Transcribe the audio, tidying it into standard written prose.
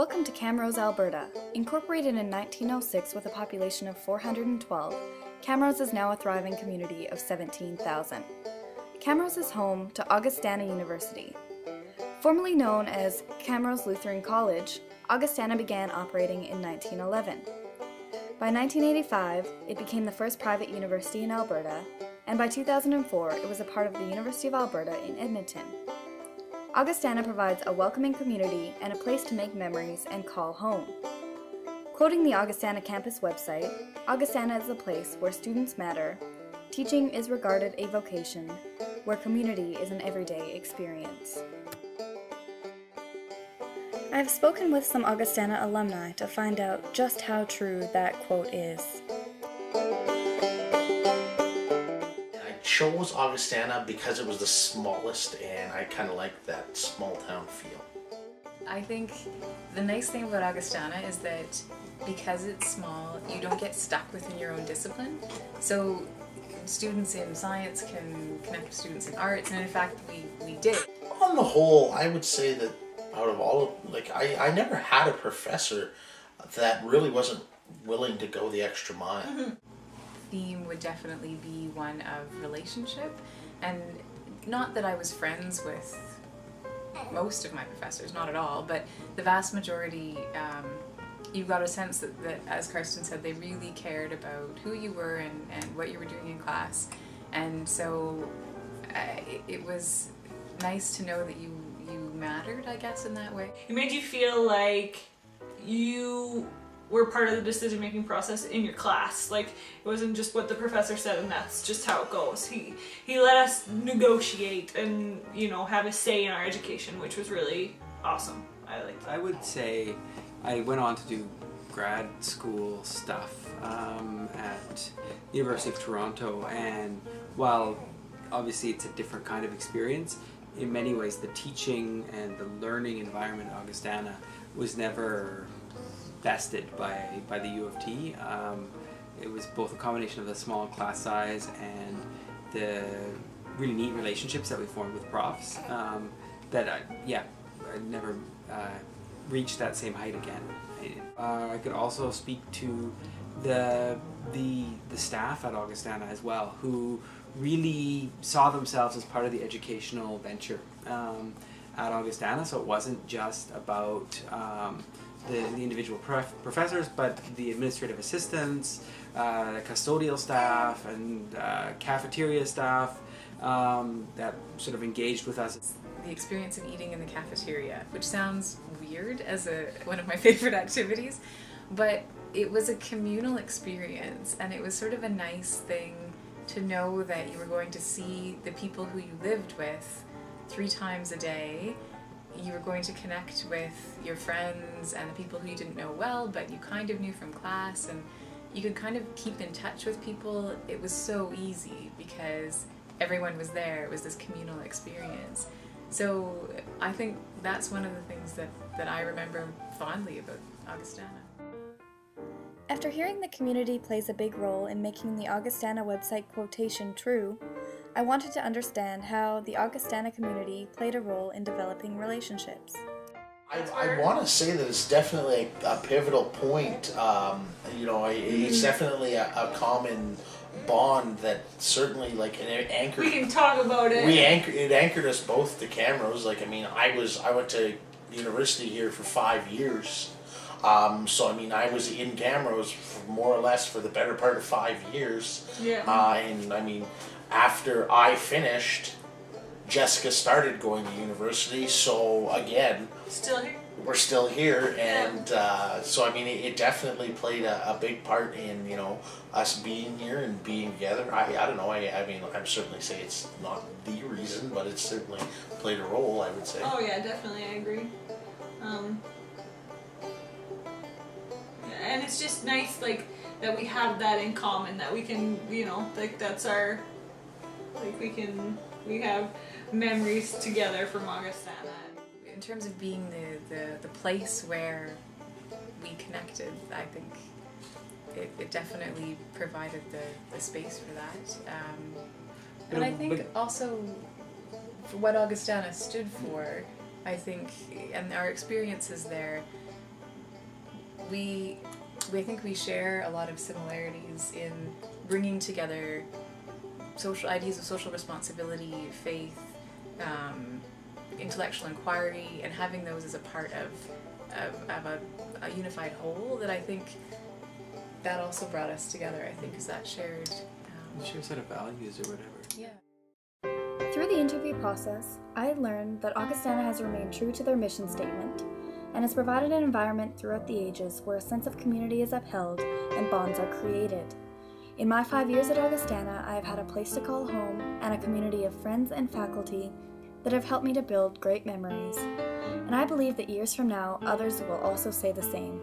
Welcome to Camrose, Alberta. Incorporated in 1906 with a population of 412, Camrose is now a thriving community of 17,000. Camrose is home to Augustana University. Formerly known as Camrose Lutheran College, Augustana began operating in 1911. By 1985, it became the first private university in Alberta, and by 2004, it was a part of the University of Alberta in Edmonton. Augustana provides a welcoming community and a place to make memories and call home. Quoting the Augustana campus website, Augustana is a place where students matter, teaching is regarded a vocation, where community is an everyday experience. I have spoken with some Augustana alumni to find out just how true that quote is. Chose Augustana because it was the smallest, and I kind of like that small town feel. I think the nice thing about Augustana is that because it's small, you don't get stuck within your own discipline. So students in science can connect with students in arts, and in fact we did. On the whole, I would say that out of all of, I never had a professor that really wasn't willing to go the extra mile. Mm-hmm. Theme would definitely be one of relationship, and not that I was friends with most of my professors, not at all, but the vast majority, you got a sense that, as Karsten said, they really cared about who you were and what you were doing in class, and so it was nice to know that you mattered, I guess, in that way. It made you feel like you were part of the decision-making process in your class. Like, it wasn't just what the professor said and that's just how it goes. He let us negotiate and, have a say in our education, which was really awesome. I liked that. I would say I went on to do grad school stuff at the University of Toronto, and while obviously it's a different kind of experience, in many ways the teaching and the learning environment at Augustana was never bested by the U of T. It was both a combination of the small class size and the really neat relationships that we formed with profs that I never reached that same height again. I could also speak to the staff at Augustana as well, who really saw themselves as part of the educational venture at Augustana. So it wasn't just about the individual professors, but the administrative assistants, custodial staff, and cafeteria staff that sort of engaged with us. The experience of eating in the cafeteria, which sounds weird as one of my favorite activities, but it was a communal experience, and it was sort of a nice thing to know that you were going to see the people who you lived with 3 times a day. You were going to connect with your friends and the people who you didn't know well, but you kind of knew from class, and you could kind of keep in touch with people. It was so easy because everyone was there. It was this communal experience. So I think that's one of the things that I remember fondly about Augustana. After hearing the community plays a big role in making the Augustana website quotation true, I wanted to understand how the Augustana community played a role in developing relationships. I want to say that it's definitely a pivotal point. It's definitely a common bond that certainly it anchored. We can talk about it. It anchored us both to Camrose. I went to university here for 5 years. I was in Camrose more or less for the better part of 5 years. Yeah. After I finished, Jessica started going to university, so again, we're still here, and it definitely played a big part in us being here and being together. I don't know. I'd certainly say it's not the reason, but it certainly played a role, I would say. Oh yeah, definitely, I agree. And it's just nice, that we have that in common, that we can, that's our. We have memories together from Augustana. In terms of being the place where we connected, I think it definitely provided the space for that. And I think also for what Augustana stood for, I think, and our experiences there, we think we share a lot of similarities in bringing together social ideas of social responsibility, faith, intellectual inquiry, and having those as a part of a unified whole. That I think that also brought us together. I think is that shared set of values or whatever. Yeah. Through the interview process, I learned that Augustana has remained true to their mission statement and has provided an environment throughout the ages where a sense of community is upheld and bonds are created. In my 5 years at Augustana, I have had a place to call home and a community of friends and faculty that have helped me to build great memories. And I believe that years from now, others will also say the same.